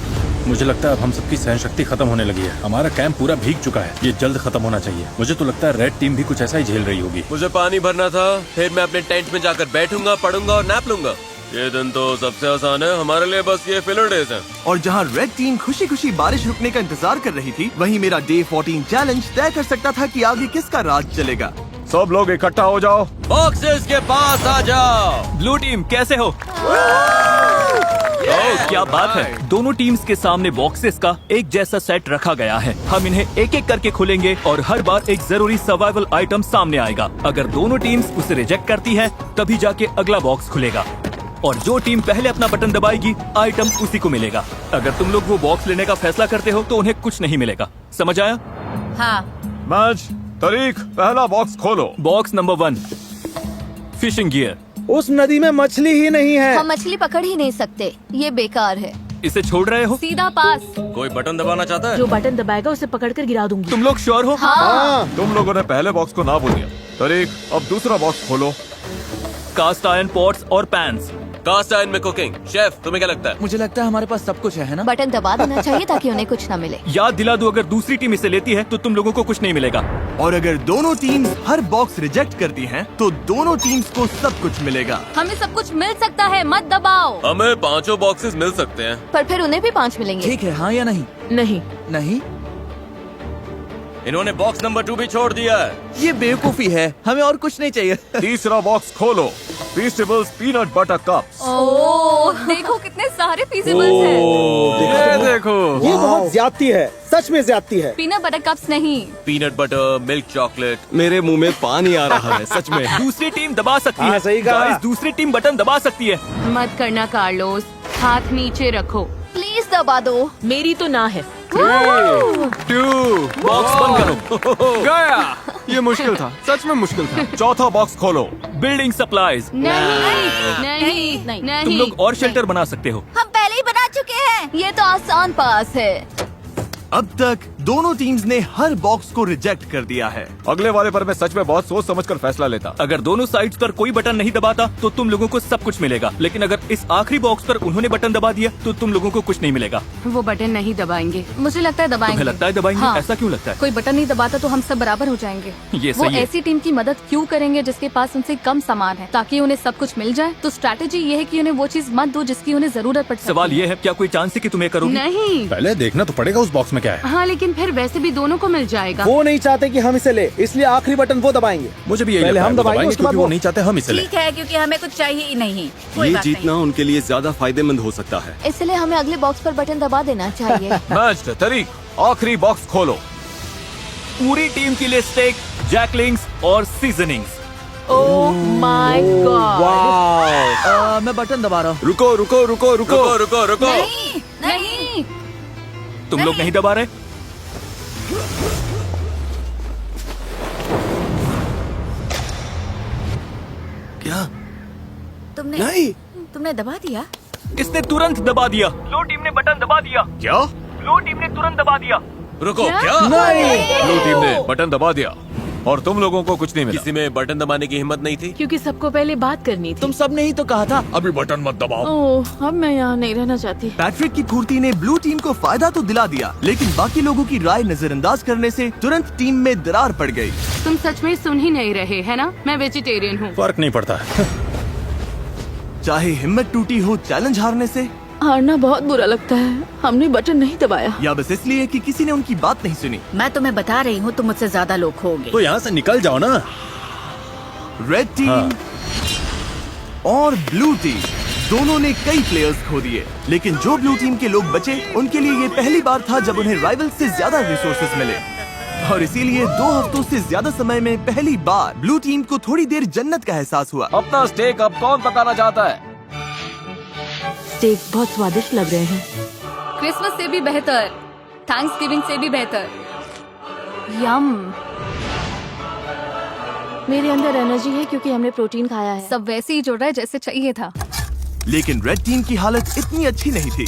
मुझे लगता है अब हम सबकी सहन शक्ति खत्म होने लगी है। हमारा कैंप पूरा भीग चुका है, ये जल्द खत्म होना चाहिए। मुझे तो लगता है रेड टीम भी कुछ ऐसा ही झेल रही होगी। मुझे पानी भरना था, फिर मैं अपने टेंट में जाकर बैठूंगा, पढ़ूंगा और नैप लूंगा। ये दिन तो सबसे आसान है हमारे लिए, बस ये फिलर डेज हैं। और जहाँ रेड टीम खुशी खुशी बारिश रुकने का इंतजार कर रही थी, वहीं मेरा डे 14 चैलेंज तय कर सकता था कि आगे किसका राज चलेगा। सब लोग इकट्ठा हो जाओ, बॉक्सेस के पास आ जाओ। ब्लू टीम कैसे हो? क्या बात है। दोनों टीम्स के सामने बॉक्सेस का एक जैसा सेट रखा गया है। हम इन्हें एक एक करके खोलेंगे और हर बार एक जरूरी सर्वाइवल आइटम सामने आएगा। अगर दोनों टीम्स उसे रिजेक्ट करती है तभी जाके अगला बॉक्स खुलेगा और जो टीम पहले अपना बटन दबाएगी आइटम उसी को मिलेगा। अगर तुम लोग वो बॉक्स लेने का फैसला करते हो तो उन्हें कुछ नहीं मिलेगा। समझ आया? हाँ। मैच तारीख, पहला बॉक्स खोलो। Box number 1, fishing gear. उस नदी में मछली ही नहीं है। हम मछली पकड़ ही नहीं सकते, ये बेकार है। इसे छोड़ रहे हो? सीधा पास। कोई बटन दबाना चाहता है? जो बटन दबाएगा उसे पकड़कर गिरा दूंगी। तुम लोग श्योर हो? हाँ। तुम लोगों ने पहले बॉक्स को ना बोल दिया। तारीख, अब दूसरा बॉक्स खोलो। कास्ट आयरन पॉट्स और पैन्स। कास्ट आयरन में कुकिंग। शेफ, तुम्हें क्या लगता है? मुझे लगता है हमारे पास सब कुछ है ना? बटन दबा देना चाहिए ताकि उन्हें कुछ न मिले। याद दिला दूं, अगर दूसरी टीम इसे लेती है तो तुम लोगों को कुछ नहीं मिलेगा। और अगर दोनों टीम्स हर बॉक्स रिजेक्ट करती हैं, तो दोनों टीम्स को सब कुछ मिलेगा। हमें सब कुछ मिल सकता है, मत दबाओ। हमें 5 बॉक्सेस मिल सकते हैं। पर फिर उन्हें भी 5 मिलेंगे। ठीक है, हाँ या नहीं? नहीं। नहीं? इन्होंने बॉक्स नंबर 2 भी छोड़ दिया है। ये बेवकूफी है, हमें और कुछ नहीं चाहिए। तीसरा बॉक्स खोलो। फीस्टेबल्स पीनट बटर कप्स। ओह, देखो कितने सारे फीजिबल्स हैं। ये देखो, ये बहुत ज्यादती है, सच में ज्यादती है। पीनट बटर कप्स नहीं। Peanut butter, milk chocolate. मेरे मुंह में पानी आ रहा है सच में। दूसरी टीम दबा सकती हाँ, है। सही कहा। गाइस, दूसरी टीम बटन दबा सकती है। मत करना कार्लोस, हाथ नीचे रखो। प्लीज दबा दो। मेरी तो ना है। 2, बॉक्स बंद करो। गया। ये मुश्किल था, सच में मुश्किल था। चौथा बॉक्स खोलो। Building supplies. नहीं, नहीं। तुम लोग और शेल्टर बना सकते हो। हम पहले ही बना चुके हैं। ये तो आसान पास है। अब तक दोनों टीम्स ने हर बॉक्स को रिजेक्ट कर दिया है। अगले वाले पर मैं सच में बहुत सोच समझ कर फैसला लेता। अगर दोनों साइड्स पर कोई बटन नहीं दबाता तो तुम लोगों को सब कुछ मिलेगा, लेकिन अगर इस आखिरी बॉक्स पर उन्होंने बटन दबा दिया तो तुम लोगों को कुछ नहीं मिलेगा। वो बटन नहीं दबाएंगे। मुझे लगता है दबाएंगे। तुम्हें लगता है दबाएंगे? हाँ। ऐसा क्यों लगता है? कोई बटन नहीं दबाता तो हम सब बराबर हो जाएंगे। ये वो सही है। ऐसी टीम की मदद क्यों करेंगे जिसके पास उनसे कम सामान है, ताकि उन्हें सब कुछ मिल जाए। तो स्ट्रैटेजी ये है कि उन्हें वो चीज मत दो जिसकी उन्हें जरूरत पड़ सकती सवाल ये है, क्या कोई चांस है कि तुम्हें करोगे? नहीं। पहले देखना तो पड़ेगा उस बॉक्स में क्या है। हाँ, लेकिन फिर वैसे भी दोनों को मिल जाएगा। वो नहीं चाहते कि हम इसे ले, इसलिए आखिरी बटन वो दबाएंगे। मुझे भी यही पहले लगता है, हम वो दबाएंगे, उसके बाद क्योंकि वो नहीं चाहते हम इसे लें। ठीक है, क्योंकि हमें कुछ चाहिए ही नहीं। कोई ये बात जीतना नहीं। उनके लिए ज्यादा फायदेमंद हो सकता है। इसलिए हमें अगले बॉक्स पर बटन दबा देना चाहिए। मैच तारीख, आखिरी बॉक्स खोलो। पूरी टीम के लिए स्टेक, जैकलिंग्स और सीजनिंग्स। Oh my God. वाह। मैं बटन दबा रहा हूँ। रुको रुको रुको रुको। रुको रुको रुको। नहीं। तुम लोग नहीं दबा रहे? क्या? तुमने दबा दिया? इसने तुरंत दबा दिया। लो टीम ने बटन दबा दिया। क्या? लो टीम ने तुरंत दबा दिया। रुको, क्या? ब्लू टीम ने बटन दबा दिया और तुम लोगों को कुछ नहीं मिला। किसी में बटन दबाने की हिम्मत नहीं थी? क्योंकि सबको पहले बात करनी थी। तुम सब ने ही तो कहा था अभी बटन मत दबाओ। ओह, अब मैं यहाँ नहीं रहना चाहती। पैट्रिक की फुर्ती ने ब्लू टीम को फायदा तो दिला दिया, लेकिन बाकी लोगों की राय नजरअंदाज करने से तुरंत टीम में दरार पड़ गई। तुम सच में सुन ही नहीं रहे है ना? मैं वेजिटेरियन हूँ। फर्क नहीं पड़ता। चाहे हिम्मत टूटी हो चैलेंज हारने से, हारना बहुत बुरा लगता है। हमने बटन नहीं दबाया। या बस इसलिए कि किसी ने उनकी बात नहीं सुनी। मैं तुम्हें बता रही हूँ, तुम मुझसे ज्यादा लोग होंगे। तो यहाँ से निकल जाओ ना। रेड टीम और ब्लू टीम दोनों ने कई प्लेयर्स खो दिए, लेकिन जो ब्लू टीम के लोग बचे उनके लिए ये पहली बार था जब उन्हें राइवल से ज्यादा रिसोर्सेज मिले, और इसीलिए 2 हफ्तों से ज्यादा समय में पहली बार ब्लू टीम को थोड़ी देर जन्नत का एहसास हुआ। अपना स्टेक अब कौन पकाना चाहता है? स्टेक बहुत स्वादिष्ट लग रहे हैं। क्रिसमस से भी बेहतर, थैंक्सगिविंग से भी बेहतर। यम। मेरे अंदर एनर्जी है क्योंकि हमने प्रोटीन खाया है। सब वैसे ही जुड़ रहा है जैसे चाहिए था। लेकिन रेड टीम की हालत इतनी अच्छी नहीं थी।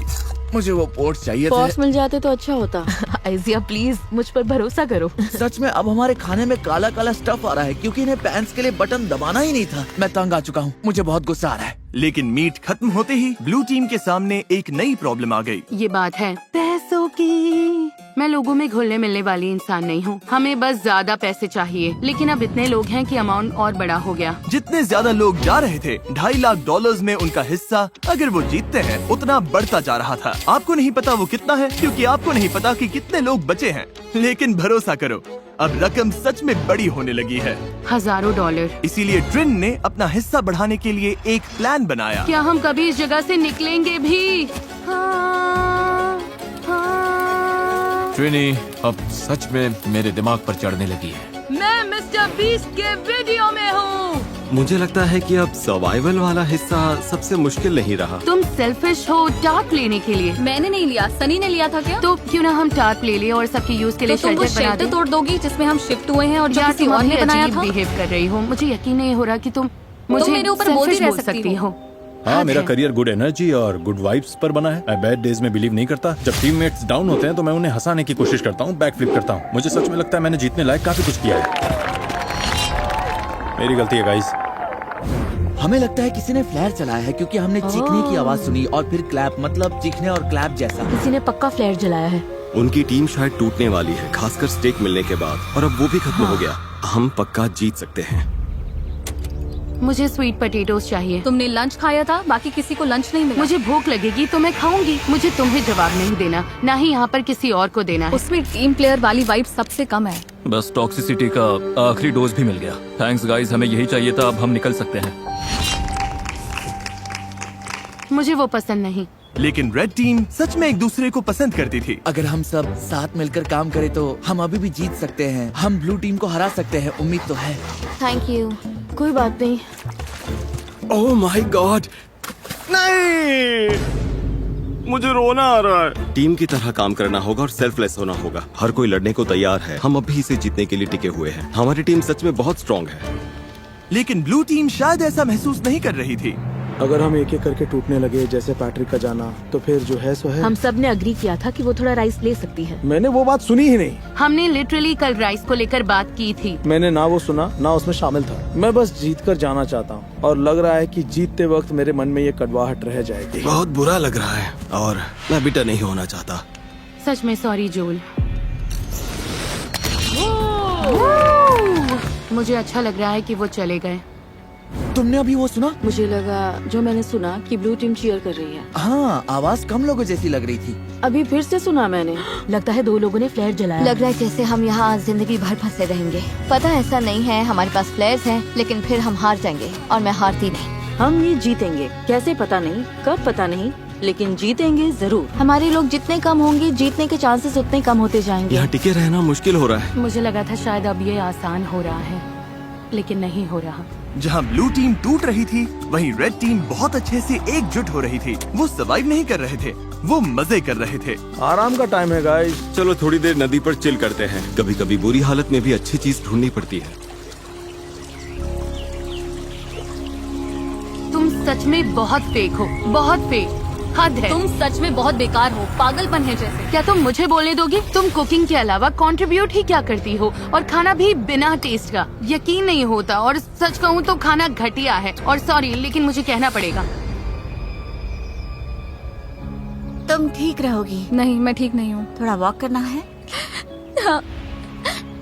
मुझे वो पोर्ट्स चाहिए पॉट्स मिल जाते तो अच्छा होता। आइजिया प्लीज मुझ पर भरोसा करो। सच में अब हमारे खाने में काला काला स्टफ आ रहा है क्योंकि इन्हें पैंट्स के लिए बटन दबाना ही नहीं था। मैं तंग आ चुका हूँ, मुझे बहुत गुस्सा आ रहा है। लेकिन मीट खत्म होते ही ब्लू टीम के सामने एक नई प्रॉब्लम आ गई। ये बात है पैसों की। मैं लोगों में घुलने मिलने वाली इंसान नहीं हूँ। हमें बस ज्यादा पैसे चाहिए, लेकिन अब इतने लोग हैं कि अमाउंट और बड़ा हो गया। जितने ज्यादा लोग जा रहे थे, $2.5 लाख में उनका हिस्सा अगर वो जीतते हैं उतना बढ़ता जा रहा था। आपको नहीं पता वो कितना है, क्योंकि आपको नहीं पता कि कितने लोग बचे हैं। लेकिन भरोसा करो, अब रकम सच में बड़ी होने लगी है, हजारों डॉलर। इसीलिए ट्रिन ने अपना हिस्सा बढ़ाने के लिए एक प्लान बनाया। क्या हम कभी इस जगह से निकलेंगे भी? हाँ, हाँ। ट्रिनी अब सच में मेरे दिमाग पर चढ़ने लगी है। मैं मिस्टर बीस्ट के वीडियो में हूँ। मुझे लगता है कि अब सर्वाइवल वाला हिस्सा सबसे मुश्किल नहीं रहा। तुम सेल्फिश हो टार्प लेने के लिए। मैंने नहीं लिया, सनी ने लिया था। क्या? तो क्यों ना हम टार्प ले लिए और सबके यूज के लिए तो तुम वो शेल्टर बना शेल्टर दें? तोड़ दोगी जिसमें हम शिफ्ट हुए हैं और जो या किसी तुम और ने अभी बनाया अजीब था। बिहेव कर रही हो। मुझे यकीन नहीं हो रहा कि तुम मुझे मेरे ऊपर बोल ही selfish रह सकती हो। हाँ, मेरा करियर गुड एनर्जी और गुड वाइब्स पर बना है। मैं बैड डेज में बिलीव नहीं करता। जब टीममेट्स डाउन होते हैं तो मैं उन्हें हंसाने की कोशिश करता हूँ, बैक फ्लिप करता हूँ। मुझे सच में लगता है मैंने जीतने लायक काफी कुछ किया है। मेरी गलती है गाइस। हमें लगता है किसी ने फ्लेयर चलाया है क्योंकि हमने चीखने की आवाज सुनी और फिर क्लैप, मतलब चीखने और क्लैप जैसा। किसी ने पक्का फ्लेयर जलाया है। उनकी टीम शायद टूटने वाली है, खासकर स्टेक मिलने के बाद, और अब वो भी खत्म हो गया। हम पक्का जीत सकते हैं। मुझे स्वीट पोटैटोस चाहिए। तुमने लंच खाया था, बाकी किसी को लंच नहीं मिला। मुझे भूख लगेगी तो मैं खाऊंगी। मुझे तुम्हें जवाब नहीं देना, ना ही यहाँ पर किसी और को देना है। उसमें टीम प्लेयर वाली वाइब सबसे कम है। बस टॉक्सिसिटी का आखिरी डोज भी मिल गया। थैंक्स गाइस, हमें यही चाहिए था। अब हम निकल सकते हैं। मुझे वो पसंद नहीं। लेकिन रेड टीम सच में एक दूसरे को पसंद करती थी। अगर हम सब साथ मिलकर काम करें तो हम अभी भी जीत सकते हैं। हम ब्लू टीम को हरा सकते हैं, उम्मीद तो है। Thank you. कोई बात नहीं। ओह माय गॉड, नहीं, मुझे रोना आ रहा है। टीम की तरह काम करना होगा और सेल्फलेस होना होगा। हर कोई लड़ने को तैयार है। हम अभी इसे जीतने के लिए टिके हुए हैं। हमारी टीम सच में बहुत स्ट्रांग है। लेकिन ब्लू टीम शायद ऐसा महसूस नहीं कर रही थी। अगर हम एक एक करके टूटने लगे जैसे पैट्रिक का जाना, तो फिर जो है सो है। हम सब ने अग्री किया था कि वो थोड़ा राइस ले सकती है। मैंने वो बात सुनी ही नहीं। हमने लिटरली कल राइस को लेकर बात की थी। मैंने ना वो सुना ना उसमें शामिल था। मैं बस जीत कर जाना चाहता हूँ और लग रहा है कि जीतते वक्त मेरे मन में ये कड़वाहट रह जाएगी। बहुत बुरा लग रहा है और मैं बिटर नहीं होना चाहता। सच में सॉरी जोल। मुझे अच्छा लग रहा है कि वो चले गए। तुमने अभी वो सुना? मुझे लगा जो मैंने सुना कि ब्लू टीम चीयर कर रही है। हाँ, आवाज कम लोगों जैसी लग रही थी। अभी फिर से सुना मैंने। लगता है 2 लोगों ने फ्लेयर जलाया। लग रहा है जैसे हम यहाँ जिंदगी भर फंसे रहेंगे। पता ऐसा नहीं है, हमारे पास फ्लेयर्स हैं, लेकिन फिर हम हार जाएंगे और मैं हारती नहीं। हम ये जीतेंगे, कैसे पता नहीं, कब पता नहीं, लेकिन जीतेंगे जरूर। हमारे लोग जितने कम होंगे, जीतने के चांसेस उतने कम होते जाएंगे। यहाँ टिके रहना मुश्किल हो रहा है। मुझे लगा था शायद अब ये आसान हो रहा है। लेकिन नहीं हो रहा। जहां ब्लू टीम टूट रही थी, वहीं रेड टीम बहुत अच्छे से एकजुट हो रही थी। वो सर्वाइव नहीं कर रहे थे, वो मजे कर रहे थे। आराम का टाइम है गाइस। चलो थोड़ी देर नदी पर चिल करते हैं। कभी कभी बुरी हालत में भी अच्छी चीज ढूंढनी पड़ती है। तुम सच में बहुत फेक हो, बहुत फेक। हद है। तुम सच में बहुत बेकार हो, पागलपन है जैसे। क्या तुम मुझे बोलने दोगे? तुम कुकिंग के अलावा कंट्रीब्यूट ही क्या करती हो, और खाना भी बिना टेस्ट का। यकीन नहीं होता, और सच कहूँ तो खाना घटिया है। और सॉरी, लेकिन मुझे कहना पड़ेगा। तुम ठीक रहोगी? नहीं, मैं ठीक नहीं हूँ। थोड़ा वॉक करना है? हाँ,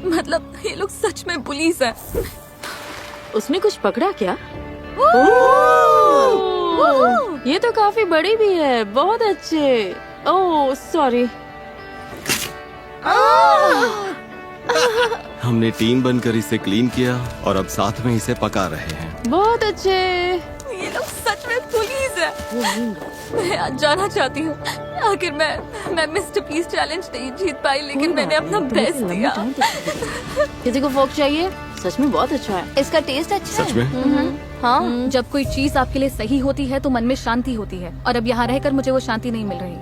मतलब ये लोग सच में पुलिस है। उसने कुछ पकड़ा क्या? ये तो काफी बड़ी भी है। बहुत अच्छे। Oh sorry. हमने टीम बनकर इसे क्लीन किया और अब साथ में इसे पका रहे हैं। बहुत अच्छे। ये लोग सच में पुलिस है। मैं आज जाना चाहती हूँ। आखिर मैं मिस्टर पीस चैलेंज नहीं जीत पाई, लेकिन मैंने अपना बेस्ट दिया। किसी को फोक चाहिए? सच में बहुत अच्छा है। इसका टेस्ट अच्छा सच में? हाँ, जब कोई चीज आपके लिए सही होती है तो मन में शांति होती है, और अब यहाँ रहकर मुझे वो शांति नहीं मिल रही।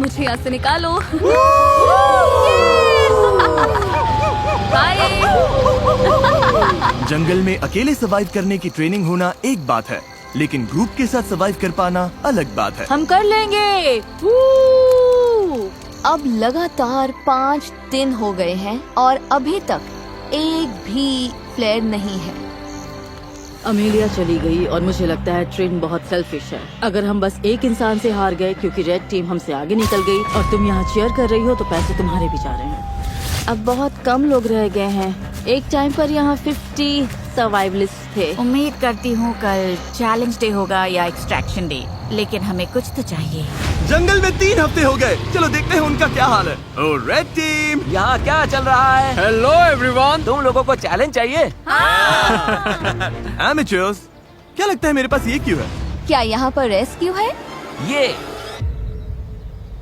मुझे यहाँ से निकालो। बाय। जंगल में अकेले सर्वाइव करने की ट्रेनिंग होना एक बात है, लेकिन ग्रुप के साथ सर्वाइव कर पाना अलग बात है। हम कर लेंगे। अब लगातार 5 दिन हो गए हैं और अभी तक एक भी फ्लेयर नहीं है। अमेलिया चली गई और मुझे लगता है ट्रेन बहुत सेल्फिश है। अगर हम बस एक इंसान से हार गए क्योंकि रेड टीम हमसे आगे निकल गई और तुम यहाँ चीयर कर रही हो, तो पैसे तुम्हारे भी जा रहे हैं। अब बहुत कम लोग रह गए हैं। एक टाइम पर यहाँ 50 सर्वाइवलिस्ट थे। उम्मीद करती हूँ कल चैलेंज डे होगा या एक्सट्रैक्शन डे, लेकिन हमें कुछ तो चाहिए। जंगल में 3 हफ्ते हो गए, चलो देखते हैं उनका क्या हाल है। ओ रेड टीम, यहाँ क्या चल रहा है? Hello everyone. तुम लोगों को चैलेंज चाहिए? एमेचर्स, क्या लगता है मेरे पास ये क्यों है? क्या यहाँ पर रेस्क्यू है? ये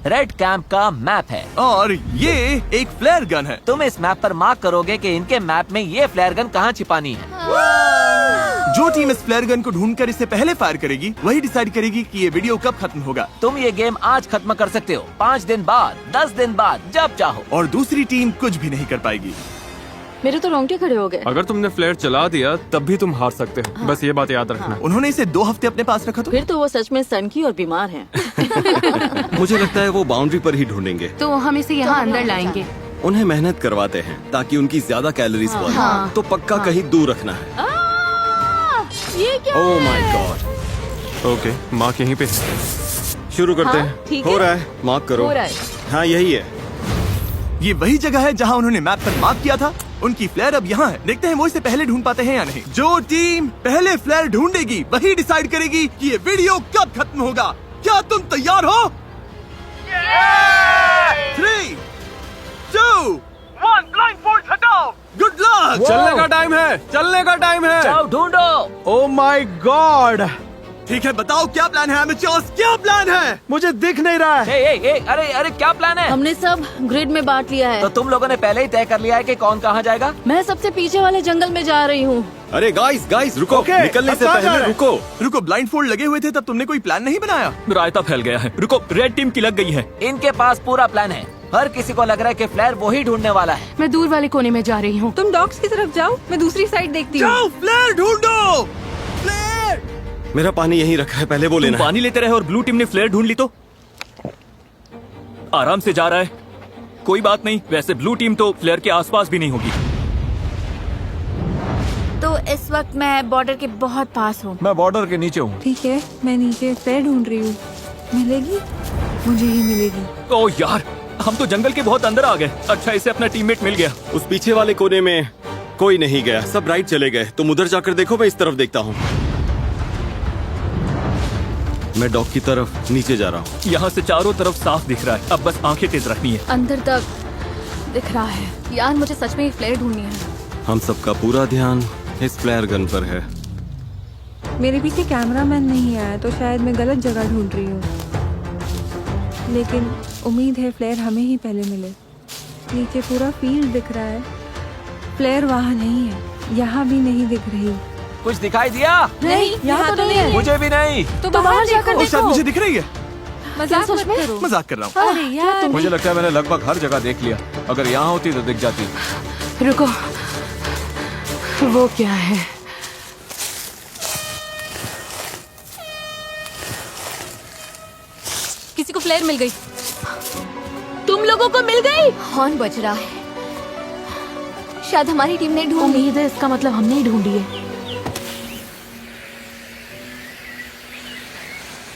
रेड कैंप का मैप है और ये एक फ्लेयर गन है। तुम इस मैप पर मार्क करोगे कि इनके मैप में ये फ्लेयर गन कहाँ छिपानी है। जो टीम इस फ्लेयर गन को ढूंढकर इसे पहले फायर करेगी, वही डिसाइड करेगी कि ये वीडियो कब खत्म होगा। तुम ये गेम आज खत्म कर सकते हो, 5 दिन बाद, 10 दिन बाद, जब चाहो। और दूसरी टीम कुछ भी नहीं कर पाएगी। मेरे तो रोंगटे खड़े हो गए। अगर तुमने फ्लेयर चला दिया तब भी तुम हार सकते हो। हाँ। बस ये बात याद रखना। उन्होंने इसे 2 हफ्ते अपने पास रखा फिर तो वो सच में सनकी और बीमार हैं। मुझे लगता है वो बाउंड्री पर ही ढूंढेंगे। तो हम इसे यहाँ अंदर लाएंगे। उन्हें मेहनत करवाते हैं ताकि उनकी ज्यादा कैलोरीज बढ़े। हाँ। तो पक्का कहीं दूर रखना है। ये क्या oh my God. Okay, mark यहीं पे। शुरू करते हाँ, हैं। ठीक हो है। रहा है, मार्क करो। हो रहा है। हाँ यही है। ये वही जगह है जहाँ उन्होंने मैप पर मार्क किया था। उनकी फ्लेयर अब यहाँ है। देखते हैं वो इसे पहले ढूंढ पाते हैं या नहीं। जो टीम पहले फ्लेयर ढूंढेगी वही डिसाइड करेगी कि ये वीडियो कब खत्म होगा। क्या तुम तैयार हो? 3, 2, 1, ब्लाइंड फोर्स हटाओ। Good luck. चलने का टाइम है, चलने का टाइम है। जाओ ढूंढो। Oh my God. ठीक है, बताओ क्या प्लान है एमेचर्स, क्या प्लान है? मुझे दिख नहीं रहा है। अरे क्या प्लान है? हमने सब ग्रिड में बांट लिया है। तो तुम लोगों ने पहले ही तय कर लिया है कि कौन कहाँ जाएगा? मैं सबसे पीछे वाले जंगल में जा रही हूँ। अरे गाइस रुको। Okay, निकलने अब से कहाँ जा पहले रहे हैं? रुको। ब्लाइंड फोल्ड लगे हुए थे तब तुमने कोई प्लान नहीं बनाया? रायता फैल गया है। रुको, रेड टीम की लग गई है। इनके पास पूरा प्लान है। हर किसी को लग रहा है कि फ्लेयर वही ढूंढने वाला है। मैं दूर वाले कोने में जा रही हूँ। तुम डॉग्स की तरफ जाओ, मैं दूसरी साइड देखती हूँ। जाओ, फ्लेयर ढूंढो। फ्लेयर। मेरा पानी यहीं रखा है, पहले वो लेना। पानी लेते रहे और ब्लू टीम ने फ्लेयर ढूंढ ली तो आराम से जा रहा है। कोई बात नहीं, वैसे ब्लू टीम तो फ्लेयर के आसपास भी नहीं होगी। तो इस वक्त मैं बॉर्डर के बहुत पास हूँ। मैं बॉर्डर के नीचे हूँ। ठीक है, मैं नीचे फ्लेयर ढूंढ रही हूँ। मिलेगी? मुझे ही मिलेगी। ओह यार, हम तो जंगल के बहुत अंदर आ गए। अच्छा, इसे अपना टीममेट मिल गया। उस पीछे वाले कोने में कोई नहीं गया, सब राइट चले गए। तुम उधर जाकर देखो, मैं इस तरफ देखता हूँ। मैं डॉग की तरफ नीचे जा रहा हूँ। यहाँ से चारों तरफ साफ दिख रहा है। अब बस आंखें तेज रखनी है। अंदर तक दिख रहा है। यार मुझे सच में एक फ्लेयर ढूंढनी है। हम सबका पूरा ध्यान इस फ्लेयर गन पर है। मेरे पीछे कैमरामैन नहीं आया तो शायद मैं गलत जगह ढूंढ रही हूँ, लेकिन उम्मीद है फ्लेयर हमें ही पहले मिले। नीचे पूरा फील्ड दिख रहा है, फ्लेयर वहाँ नहीं है, यहाँ भी नहीं दिख रही। कुछ दिखाई दिया? नहीं, यहाँ तो नहीं है। मुझे भी नहीं। तो बाहर जाकर ओ, शायद देखो। मुझे दिख रही है। मजाक मत करो। मजाक कर रहा हूँ। अरे यार, मुझे लगता है मैंने लगभग हर जगह देख लिया। अगर यहाँ होती तो दिख जाती। रुको, वो क्या है? किसी को फ्लेयर मिल गई। तुम लोगों को मिल गई? हॉर्न बज रहा है, शायद हमारी टीम ने ढूंढ ली। उम्मीद है इसका मतलब हमने ही ढूंढी है।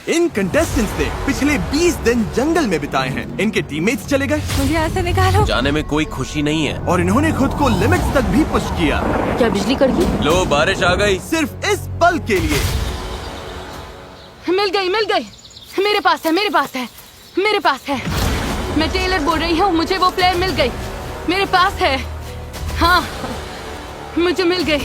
इन कंटेस्टेंट्स ने पिछले 20 दिन जंगल में बिताए हैं। इनके टीममेट्स चले गए। मुझे ऐसे निकालो। जाने में कोई खुशी नहीं है। और इन्होंने खुद को लिमिट्स तक भी पुश किया। क्या बिजली कड़की? लो बारिश आ गई। सिर्फ इस पल के लिए। मिल गई, मिल गई। मेरे पास है, मेरे पास है, मेरे पास है। मैं टेलर बोल रही हूँ, मुझे वो फ्लेयर मिल गई। मेरे पास है। हाँ, मुझे मिल गई।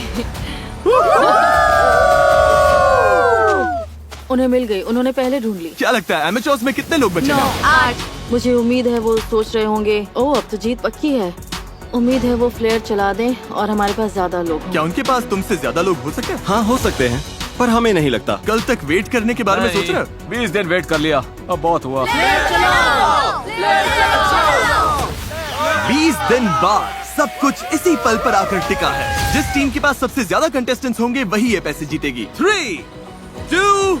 उन्हें मिल गई, उन्होंने पहले ढूंढ ली। क्या लगता है एमेचर्स में कितने लोग बचे हैं? 8। मुझे उम्मीद है वो सोच रहे होंगे, ओह अब तो जीत पक्की है। उम्मीद है वो फ्लेयर चला दें और हमारे पास ज्यादा लोग हों। क्या उनके पास तुमसे ज्यादा लोग हो सकते हैं? हाँ हो सकते हैं, पर हमें नहीं लगता। कल तक वेट करने के बारे में सोच रहे हो? 20 दिन वेट कर लिया, अब बहुत हुआ। 20 दिन बाद सब कुछ इसी पल पर आकर टिका है। जिस टीम के पास सबसे ज्यादा कंटेस्टेंट्स होंगे वही ये पैसे जीतेगी। 3, 2,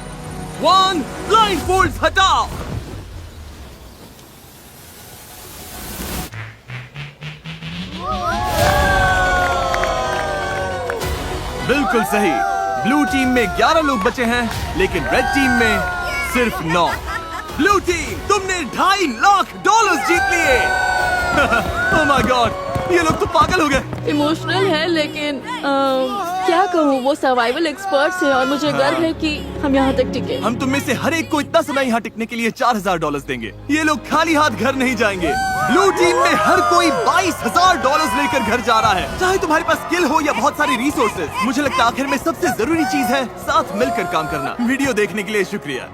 1, ब्लाइंडफोल्ड्स हटाओ। बिल्कुल सही। ब्लू टीम में 11 लोग बचे हैं, लेकिन रेड टीम में सिर्फ 9। ब्लू टीम, तुमने $2.5 लाख जीत लिए। ओह माय गॉड, ये लोग तो पागल हो गए। इमोशनल है, लेकिन क्या कहूँ, वो सर्वाइवल एक्सपर्ट्स हैं और मुझे गर्व है कि हम यहाँ तक टिके। हम तुम में से हर एक को इतना समय यहाँ टिकने के लिए $4,000 देंगे। ये लोग खाली हाथ घर नहीं जाएंगे। ब्लू टीम में हर कोई $22,000 लेकर घर जा रहा है, चाहे तुम्हारे पास स्किल हो या बहुत सारी रिसोर्सेज। मुझे लगता है आखिर में सबसे जरूरी चीज है साथ मिलकर काम करना। वीडियो देखने के लिए शुक्रिया।